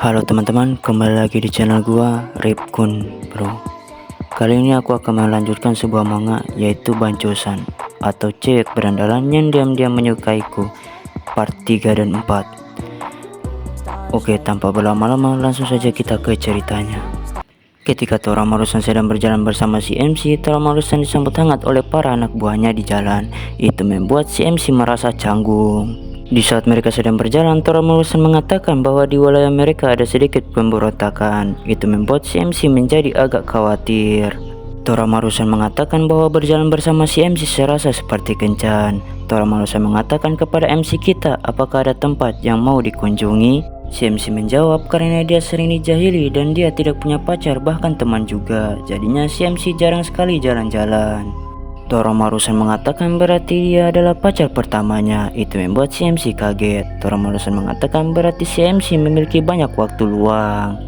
Halo teman-teman, kembali lagi di channel gua Ripkun Bro. Kali ini aku akan melanjutkan sebuah manga, yaitu Bancosan atau Cewek Berandalan yang diam-diam menyukaiku part 3 dan 4. Oke, tanpa berlama-lama langsung saja kita ke ceritanya. Ketika Toramaru-san sedang berjalan bersama si MC, Toramaru-san disambut hangat oleh para anak buahnya di jalan. Itu membuat si MC merasa canggung. Di saat mereka sedang berjalan, Toramaru-san mengatakan bahwa di wilayah mereka ada sedikit pemberontakan. Itu membuat si MC menjadi agak khawatir. Toramaru-san mengatakan bahwa berjalan bersama si MC serasa seperti kencan. Toramaru-san mengatakan kepada MC kita, apakah ada tempat yang mau dikunjungi? Si MC menjawab karena dia sering dijahili dan dia tidak punya pacar, bahkan teman juga. Jadinya si MC jarang sekali jalan-jalan. Toramaru-san mengatakan berarti dia adalah pacar pertamanya. Itu membuat si MC kaget. Toramaru-san mengatakan berarti si MC memiliki banyak waktu luang.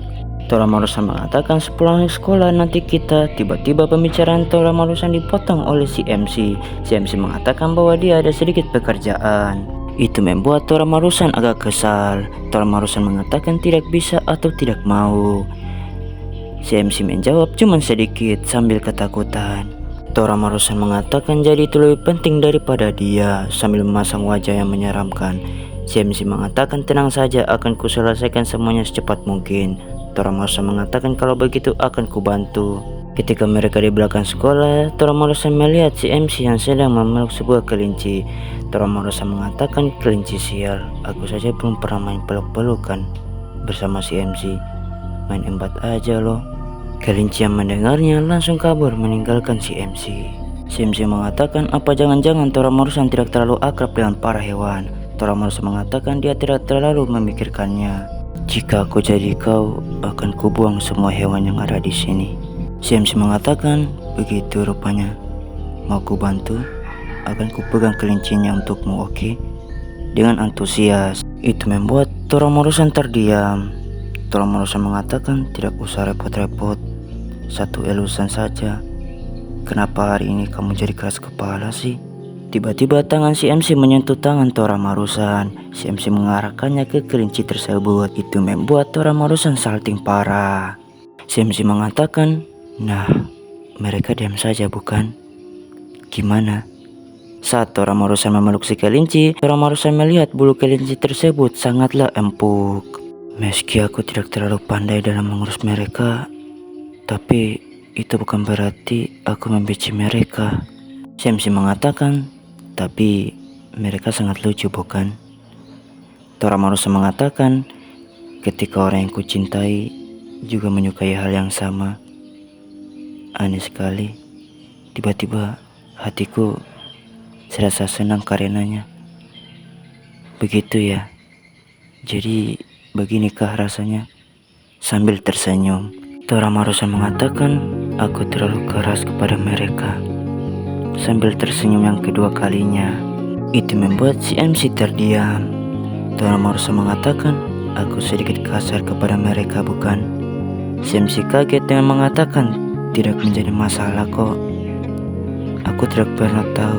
Toramaru-san mengatakan sepulang sekolah nanti kita. Tiba-tiba pembicaraan Toramaru-san dipotong oleh si MC. Si MC mengatakan bahwa dia ada sedikit pekerjaan. Itu membuat Toramaru-san agak kesal. Toramaru-san mengatakan tidak bisa atau tidak mau. Si MC menjawab cuma sedikit sambil ketakutan. Toramaru-san mengatakan jadi itu lebih penting daripada dia sambil memasang wajah yang menyeramkan. Si MC mengatakan tenang saja, akan kuselesaikan semuanya secepat mungkin. Toramaru-san mengatakan kalau begitu akan kubantu. Ketika mereka di belakang sekolah, Toramaru-san melihat si MC yang sedang memeluk sebuah kelinci. Toramaru-san mengatakan kelinci sial, aku saja belum pernah main peluk-pelukan bersama si MC. Main embat aja loh. Kelinci yang mendengarnya langsung kabur meninggalkan si MC. Si MC mengatakan apa jangan-jangan Toramaru-san tidak terlalu akrab dengan para hewan. Toramaru-san mengatakan dia tidak terlalu memikirkannya. Jika aku jadi kau, akan kubuang semua hewan yang ada di sini. Si MC mengatakan begitu rupanya. Mau ku bantu? Akan kupegang kelincinya untukmu, oke? Dengan antusias. Itu membuat Toramaru-san terdiam. Toramaru-san mengatakan tidak usah repot-repot, satu elusan saja. Kenapa hari ini kamu jadi keras kepala sih? Tiba-tiba tangan si MC menyentuh tangan Toramaru-san. Si MC mengarahkannya ke kelinci tersebut. Itu membuat Toramaru-san salting parah. Si MC mengatakan, nah mereka diam saja bukan? Gimana? Saat Toramaru-san memeluk si kelinci, Toramaru-san melihat bulu kelinci tersebut sangatlah empuk. Meski aku tidak terlalu pandai dalam mengurus mereka, tapi itu bukan berarti aku membenci mereka. Si MC mengatakan, tapi mereka sangat lucu bukan? Toramaru-san mengatakan, ketika orang yang kucintai juga menyukai hal yang sama. Aneh sekali, tiba-tiba hatiku serasa senang karenanya. Begitu ya, jadi beginikah rasanya? Sambil tersenyum, Toramaru-san mengatakan, aku terlalu keras kepada mereka. Sambil tersenyum yang kedua kalinya. Itu membuat si MC terdiam. Toramaru-san mengatakan, aku sedikit kasar kepada mereka bukan? Si MC kaget dengan mengatakan, tidak menjadi masalah kok. Aku tidak pernah tahu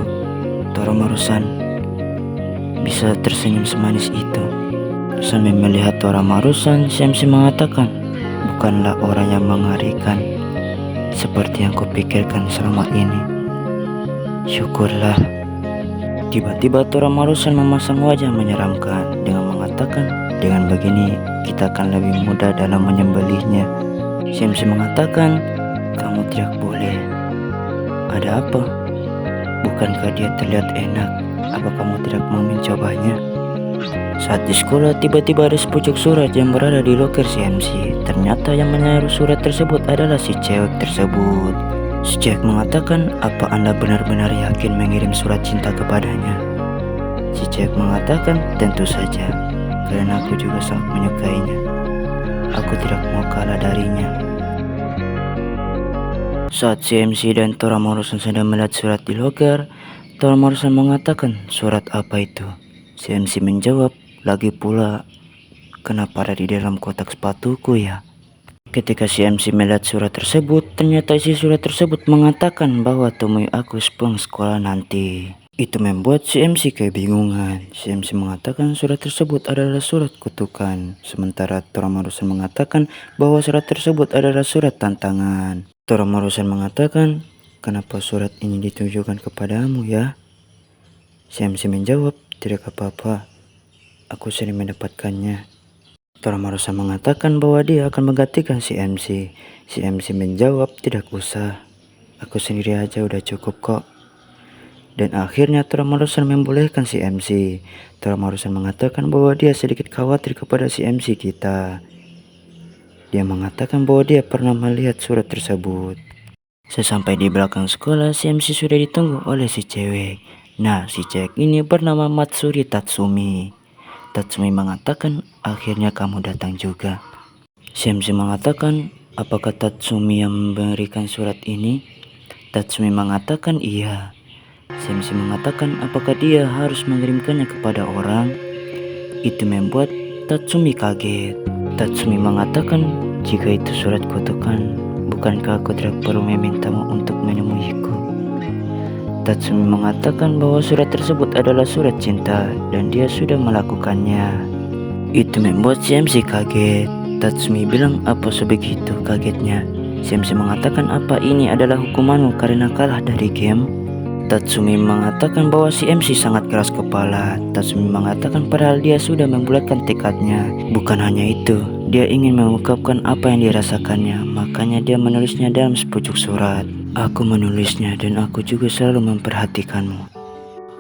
Toramaru-san bisa tersenyum semanis itu. Sambil melihat Toramaru-san, si MC mengatakan, bukanlah orang yang mengerikan seperti yang kupikirkan selama ini. Syukurlah. Tiba-tiba Toramaru-san memasang wajah menyeramkan dengan mengatakan, dengan begini kita akan lebih mudah dalam menyembelihnya. Si MC mengatakan, kamu tidak boleh. Ada apa? Bukankah dia terlihat enak? Apa kamu tidak mau mencobanya? Saat di sekolah, tiba-tiba ada sepucuk surat yang berada di loker si MC. Ternyata yang menaruh surat tersebut adalah si cewek tersebut. Si cewek mengatakan, apa Anda benar-benar yakin mengirim surat cinta kepadanya? Si cewek mengatakan, tentu saja, karena aku juga sangat menyukainya. Aku tidak mau kalah darinya. Saat si MC dan Toramaru-san sedang melihat surat di loker, Toramaru-san mengatakan, surat apa itu? Si MC menjawab, lagi pula, kenapa ada di dalam kotak sepatuku ya? Ketika si MC melihat surat tersebut, ternyata isi surat tersebut mengatakan bahwa temui aku sepulang sekolah nanti. Itu membuat si MC kebingungan. Si MC mengatakan surat tersebut adalah surat kutukan, sementara Toramarusan mengatakan bahwa surat tersebut adalah surat tantangan. Toramarusan mengatakan, "Kenapa surat ini ditujukan kepadamu ya?" Si MC menjawab, "Tidak apa-apa, aku sering mendapatkannya." Toramarusan mengatakan bahwa dia akan menggantikan si MC. Si MC menjawab, "Tidak usah, aku sendiri aja udah cukup kok." Dan akhirnya Toramarusan membolehkan si MC. Toramarusan mengatakan bahwa dia sedikit khawatir kepada si MC kita. Dia mengatakan bahwa dia pernah melihat surat tersebut. Sesampai di belakang sekolah, si MC sudah ditunggu oleh si cewek. Nah, si cewek ini bernama Matsuri Tatsumi. Tatsumi mengatakan, "Akhirnya kamu datang juga." Si MC mengatakan, "Apakah Tatsumi yang memberikan surat ini?" Tatsumi mengatakan, "Iya." Si MC mengatakan, "Apakah dia harus mengirimkannya kepada orang?" Itu membuat Tatsumi kaget. Tatsumi mengatakan, "Jika itu surat kutukan, bukankah aku tidak perlu memintamu untuk menemuiku?" Tatsumi mengatakan bahwa surat tersebut adalah surat cinta dan dia sudah melakukannya. Itu membuat si MC kaget. Tatsumi bilang, "Apa sebegitu kagetnya?" Si MC mengatakan, "Apa ini adalah hukumanmu karena kalah dari game?" Tatsumi mengatakan bahwa si MC sangat keras kepala. Tatsumi mengatakan padahal dia sudah membulatkan tekadnya. Bukan hanya itu, dia ingin mengungkapkan apa yang dirasakannya. Makanya dia menulisnya dalam sepucuk surat. "Aku menulisnya dan aku juga selalu memperhatikanmu."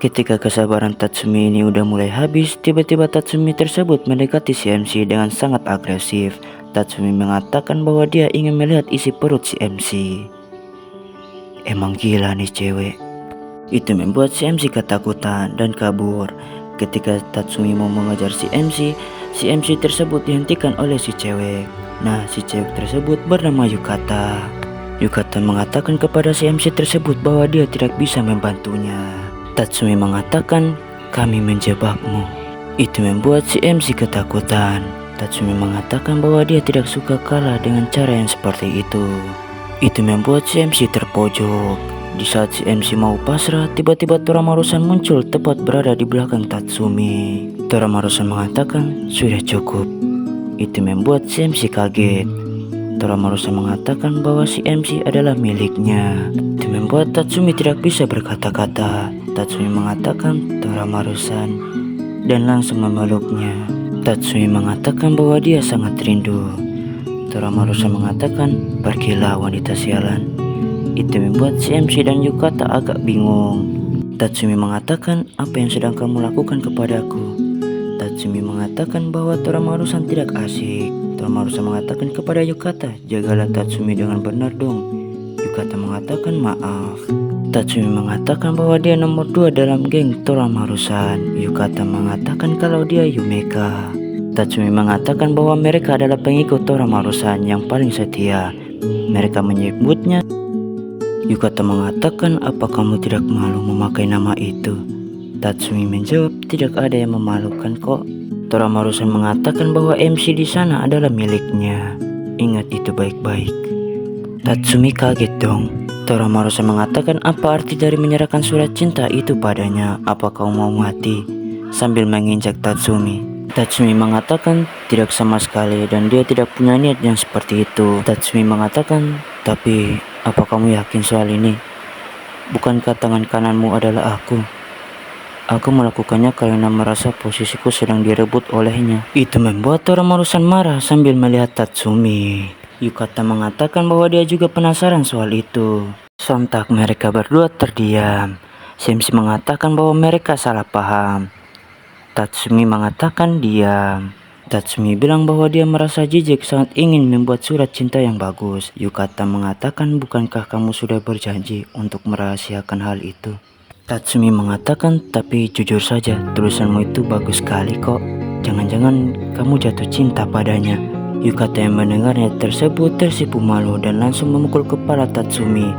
Ketika kesabaran Tatsumi ini udah mulai habis, tiba-tiba Tatsumi tersebut mendekati si MC dengan sangat agresif. Tatsumi mengatakan bahwa dia ingin melihat isi perut si MC. Emang gila nih cewek. Itu membuat si MC ketakutan dan kabur. Ketika Tatsumi mau mengejar si MC tersebut dihentikan oleh si cewek. Nah, si cewek tersebut bernama Yukata. Yukata mengatakan kepada si MC tersebut bahwa dia tidak bisa membantunya. Tatsumi mengatakan, "Kami menjebakmu." Itu membuat si MC ketakutan. Tatsumi mengatakan bahwa dia tidak suka kalah dengan cara yang seperti itu. Itu membuat si MC terpojok. Di saat si MC mau pasrah, tiba-tiba Toramarusan muncul tepat berada di belakang Tatsumi. Toramarusan mengatakan, "Sudah cukup." Itu membuat si MC kaget. Toramarusan mengatakan bahwa si MC adalah miliknya. Itu membuat Tatsumi tidak bisa berkata-kata. Tatsumi mengatakan Toramarusan dan langsung memeluknya. Tatsumi mengatakan bahwa dia sangat rindu. Toramarusan mengatakan, "Pergilah wanita sialan." Itu membuat si MC dan Yukata agak bingung. Tatsumi mengatakan, "Apa yang sedang kamu lakukan kepadaku?" Tatsumi mengatakan bahwa Toramarusan tidak asik. Toramarusan mengatakan kepada Yukata, "Jagalah Tatsumi dengan benar dong." Yukata mengatakan, "Maaf." Tatsumi mengatakan bahwa dia nomor 2 dalam geng Toramarusan. Yukata mengatakan kalau dia Yumeka. Tatsumi mengatakan bahwa mereka adalah pengikut Toramarusan yang paling setia. Mereka menyebutnya. Yukata mengatakan, "Apa kamu tidak malu memakai nama itu?" Tatsumi menjawab, "Tidak ada yang memalukan kok." Toramarusan mengatakan bahwa MC di sana adalah miliknya. Ingat itu baik-baik. Tatsumi kaget dong. Toramarusan mengatakan, "Apa arti dari menyerahkan surat cinta itu padanya? Apa kau mau mati?" Sambil menginjak Tatsumi. Tatsumi mengatakan tidak sama sekali dan dia tidak punya niat yang seperti itu. Tatsumi mengatakan, "Tapi apa kamu yakin soal ini? Bukankah tangan kananmu adalah aku? Aku melakukannya karena merasa posisiku sedang direbut olehnya." Itu membuat Toramarusan marah sambil melihat Tatsumi. Yukata mengatakan bahwa dia juga penasaran soal itu. Sontak mereka berdua terdiam. MC mengatakan bahwa mereka salah paham. Tatsumi mengatakan diam. Tatsumi bilang bahwa dia merasa jijik sangat ingin membuat surat cinta yang bagus. Yukata mengatakan, "Bukankah kamu sudah berjanji untuk merahasiakan hal itu?" Tatsumi mengatakan, "Tapi jujur saja, tulisanmu itu bagus sekali kok. Jangan-jangan kamu jatuh cinta padanya." Yukata yang mendengarnya tersebut tersipu malu dan langsung memukul kepala Tatsumi.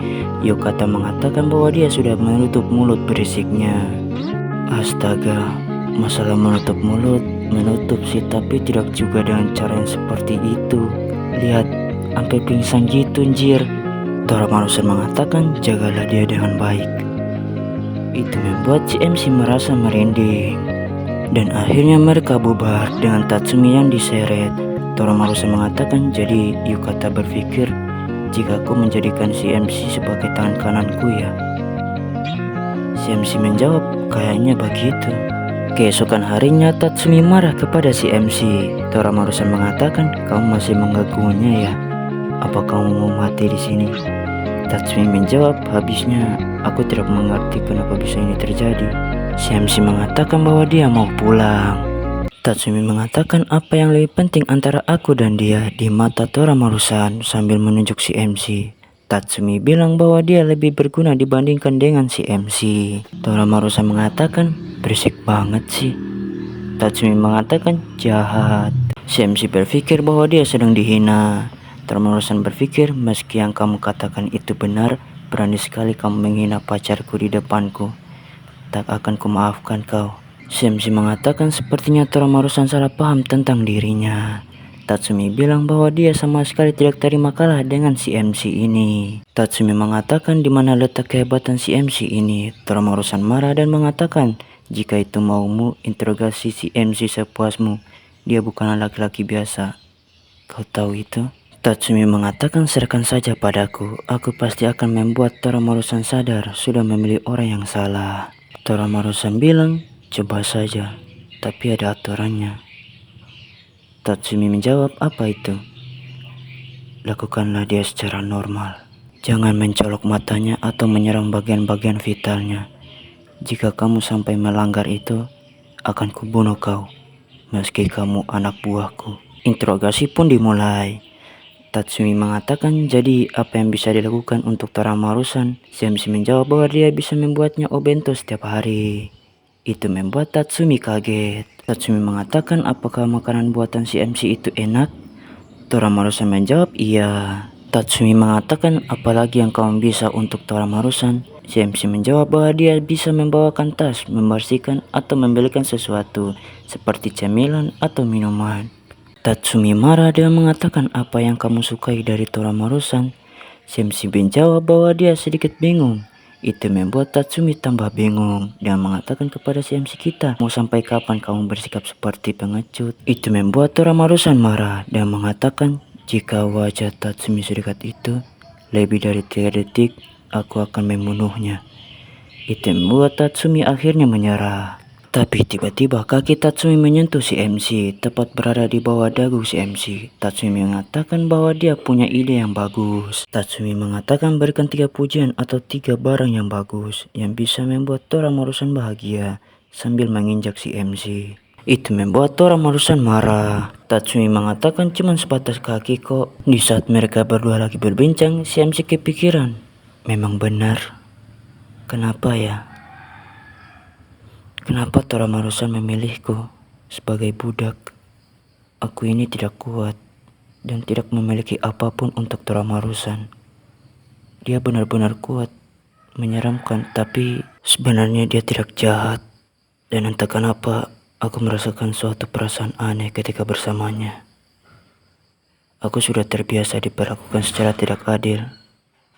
Yukata mengatakan bahwa dia sudah menutup mulut berisiknya. Astaga, masalah menutup mulut, menutup sih, tapi tidak juga dengan cara yang seperti itu. Lihat, sampai pingsan gitu anjir. Toramarusan mengatakan, "Jagalah dia dengan baik." Itu membuat si MC merasa merinding. Dan akhirnya mereka bubar dengan Tatsumi yang diseret. Toramaru-san mengatakan, jadi Yukata berpikir jika aku menjadikan si MC sebagai tangan kananku ya. Si MC menjawab, kayaknya begitu. Keesokan harinya Tatsumi marah kepada si MC. Toramaru-san mengatakan, kamu masih mengganggunya ya? Apa kamu mau mati di sini? Tatsumi menjawab, habisnya aku tidak mengerti kenapa bisa ini terjadi. Si MC mengatakan bahwa dia mau pulang. Tatsumi mengatakan apa yang lebih penting antara aku dan dia di mata Toramaru-san sambil menunjuk si MC. Tatsumi bilang bahwa dia lebih berguna dibandingkan dengan si MC. Toramaru-san mengatakan, berisik banget sih. Tatsumi mengatakan, jahat. Si MC berpikir bahwa dia sedang dihina. Toramaru-san berpikir, meski yang kamu katakan itu benar, berani sekali kamu menghina pacarku di depanku. Tak akan kumaafkan kau. Si MC mengatakan sepertinya Toramaru-san salah paham tentang dirinya. Tatsumi bilang bahwa dia sama sekali tidak terima kalah dengan si MC ini. Tatsumi mengatakan di mana letak kehebatan si MC ini. Toramaru-san marah dan mengatakan, jika itu maumu, interogasi si MC sepuasmu. Dia bukanlah laki-laki biasa. Kau tahu itu? Tatsumi mengatakan, serahkan saja padaku. Aku pasti akan membuat Toramaru-san sadar sudah memilih orang yang salah. Toramaru-san bilang, coba saja, tapi ada aturannya. Tatsumi menjawab, apa itu? Lakukanlah dia secara normal. Jangan mencolok matanya atau menyerang bagian-bagian vitalnya. Jika kamu sampai melanggar itu, akan kubunuh kau, meski kamu anak buahku. Interogasi pun dimulai. Tatsumi mengatakan, jadi apa yang bisa dilakukan untuk Toramaru-san? Si MC menjawab bahwa dia bisa membuatnya obento setiap hari. Itu membuat Tatsumi kaget. Tatsumi mengatakan, apakah makanan buatan si MC itu enak? Toramaru-san menjawab, iya. Tatsumi mengatakan, apalagi yang kamu bisa untuk Toramaru-san? Si MC menjawab bahwa dia bisa membawakan tas, membersihkan atau membelikan sesuatu seperti cemilan atau minuman. Tatsumi marah dan mengatakan, apa yang kamu sukai dari Toramaru-san? Si MC menjawab bahwa dia sedikit bingung. Itu membuat Tatsumi tambah bingung dan mengatakan kepada si MC, kita mau sampai kapan kamu bersikap seperti pengecut? Itu membuat Toramaru-san marah dan mengatakan, jika wajah Tatsumi sedekat itu, lebih dari 3 detik, aku akan membunuhnya. Itu membuat Tatsumi akhirnya menyerah. Tapi tiba-tiba kaki Tatsumi menyentuh si MC, tepat berada di bawah dagu si MC. Tatsumi mengatakan bahwa dia punya ide yang bagus. Tatsumi mengatakan berikan 3 pujian atau 3 barang yang bagus, yang bisa membuat Toramaru-san bahagia, sambil menginjak si MC. Itu membuat Toramaru-san marah. Tatsumi mengatakan cuma sebatas kaki kok. Di saat mereka berdua lagi berbincang, si MC kepikiran, memang benar. Kenapa ya? Kenapa Toramaru-san memilihku sebagai budak? Aku ini tidak kuat dan tidak memiliki apapun untuk Toramaru-san. Dia benar-benar kuat, menyeramkan, tapi sebenarnya dia tidak jahat. Dan entah kenapa aku merasakan suatu perasaan aneh ketika bersamanya. Aku sudah terbiasa diperlakukan secara tidak adil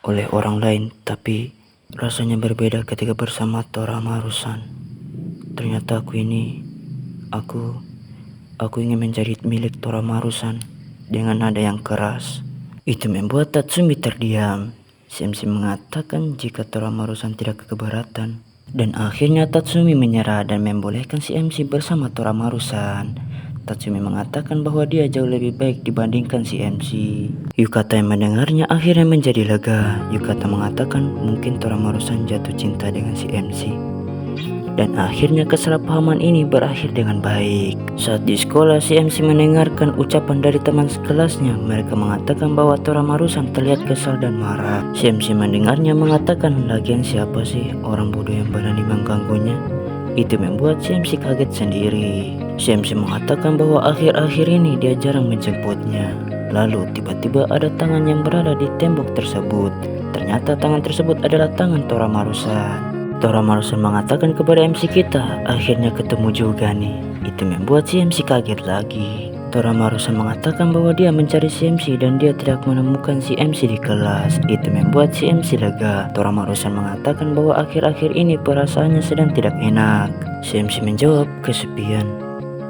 oleh orang lain, tapi rasanya berbeda ketika bersama Toramaru-san. Ternyata aku ingin menjadi milik Toramaru-san dengan nada yang keras. Itu membuat Tatsumi terdiam. Si MC mengatakan jika Toramaru-san tidak keberatan. Dan akhirnya Tatsumi menyerah dan membolehkan si MC bersama Toramaru-san. Tatsumi mengatakan bahwa dia jauh lebih baik dibandingkan si MC. Yukata yang mendengarnya akhirnya menjadi lega. Yukata mengatakan mungkin Toramaru-san jatuh cinta dengan si MC. Dan akhirnya kesalahpahaman ini berakhir dengan baik. Saat di sekolah, si MC mendengarkan ucapan dari teman sekelasnya. Mereka mengatakan bahwa Toramaru-san terlihat kesal dan marah. Si MC mendengarnya mengatakan, lagian siapa sih orang bodoh yang berani mengganggunya? Itu membuat si MC kaget sendiri. Si MC mengatakan bahwa akhir-akhir ini dia jarang menjemputnya. Lalu tiba-tiba ada tangan yang berada di tembok tersebut. Ternyata tangan tersebut adalah tangan Toramaru-san. Toramaru-san mengatakan kepada MC kita, akhirnya ketemu juga nih. Itu membuat si MC kaget lagi. Toramarusan mengatakan bahwa dia mencari si MC dan dia tidak menemukan si MC di kelas. Itu membuat si MC lega. Toramarusan mengatakan bahwa akhir-akhir ini perasaannya sedang tidak enak. Si MC menjawab kesepian.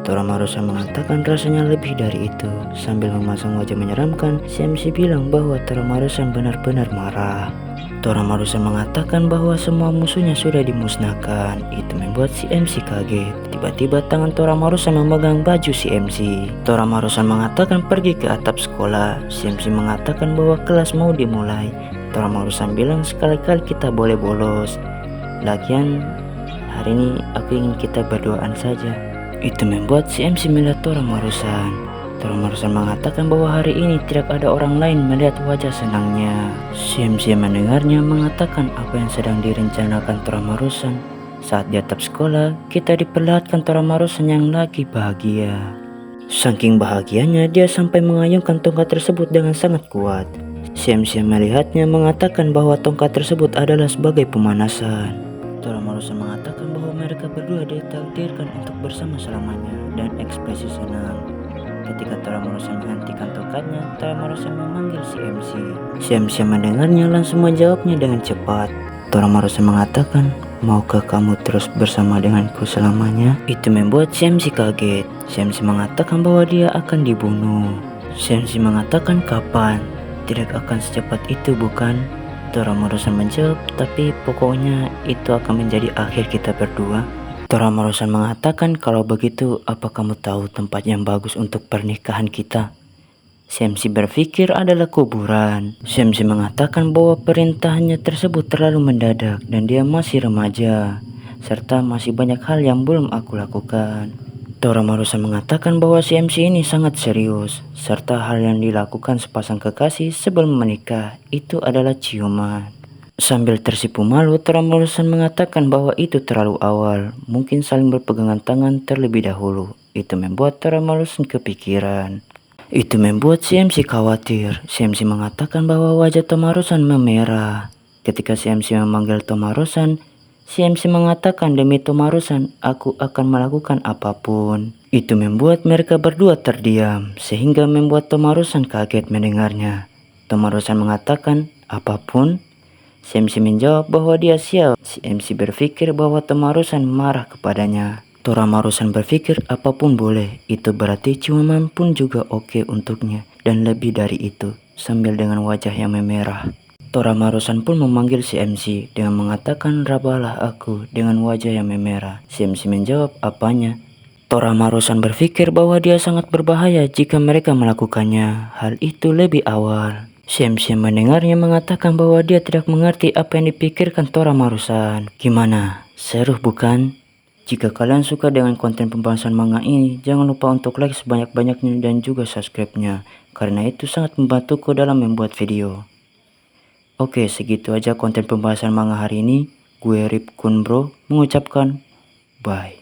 Toramarusan mengatakan rasanya lebih dari itu. Sambil memasang wajah menyeramkan, si MC bilang bahwa Toramarusan benar-benar marah. Toramarusan mengatakan bahwa semua musuhnya sudah dimusnahkan. Itu membuat si MC kaget. Tiba-tiba tangan Toramarusan memegang baju si MC. Toramarusan mengatakan pergi ke atap sekolah. Si MC mengatakan bahwa kelas mau dimulai. Toramarusan bilang sekali-kali kita boleh bolos. Lagian hari ini aku ingin kita berduaan saja. Itu membuat si MC melihat Toramarusan. Toramarusan mengatakan bahwa hari ini tidak ada orang lain melihat wajah senangnya. Si MC mendengarnya mengatakan apa yang sedang direncanakan Toramarusan. Saat di atap sekolah, kita diperlihatkan Toramarusan yang lagi bahagia. Saking bahagianya, dia sampai mengayunkan tongkat tersebut dengan sangat kuat. Si MC melihatnya mengatakan bahwa tongkat tersebut adalah sebagai pemanasan. Toramarusan mengatakan bahwa mereka berdua ditakdirkan untuk bersama selamanya dan ekspresi senang. Ketika Toramarusan menghentikan tongkatnya, Toramarusan memanggil si MC. Si MC mendengarnya langsung menjawabnya dengan cepat. Toramarusan mengatakan, maukah kamu terus bersama denganku selamanya? Itu membuat si MC kaget. Si MC mengatakan bahwa dia akan dibunuh. Si MC mengatakan kapan? Tidak akan secepat itu bukan? Toramarusan menjawab, tapi pokoknya itu akan menjadi akhir kita berdua. Toramarusan mengatakan kalau begitu apa kamu tahu tempat yang bagus untuk pernikahan kita? Si MC berpikir adalah kuburan. Si MC mengatakan bahwa perintahnya tersebut terlalu mendadak dan dia masih remaja. Serta masih banyak hal yang belum aku lakukan. Toramarusan mengatakan bahwa si MC ini sangat serius. Serta hal yang dilakukan sepasang kekasih sebelum menikah itu adalah ciuman. Sambil tersipu malu, Toramarusan mengatakan bahwa itu terlalu awal, mungkin saling berpegangan tangan terlebih dahulu. Itu membuat Toramarusan kepikiran. Itu membuat si MC khawatir. Si MC mengatakan bahwa wajah Toramarusan memerah. Ketika si MC memanggil Toramarusan, si MC mengatakan demi Toramarusan, aku akan melakukan apapun. Itu membuat mereka berdua terdiam, sehingga membuat Toramarusan kaget mendengarnya. Toramarusan mengatakan, apapun? Si MC menjawab bahwa dia siap. Si MC berpikir bahwa Toramarusan marah kepadanya. Toramarusan berpikir apapun boleh, itu berarti ciuman pun juga oke untuknya. Dan lebih dari itu, sambil dengan wajah yang memerah. Toramarusan pun memanggil si MC dengan mengatakan rabalah aku dengan wajah yang memerah. Si MC menjawab apanya? Toramarusan berpikir bahwa dia sangat berbahaya jika mereka melakukannya. Hal itu lebih awal. Si MC mendengarnya mengatakan bahwa dia tidak mengerti apa yang dipikirkan Toramarusan. Gimana? Seru bukan? Jika kalian suka dengan konten pembahasan manga ini, jangan lupa untuk like sebanyak-banyaknya dan juga subscribe-nya. Karena itu sangat membantuku dalam membuat video. Oke, segitu aja konten pembahasan manga hari ini. Gue Ripkun Bro mengucapkan bye.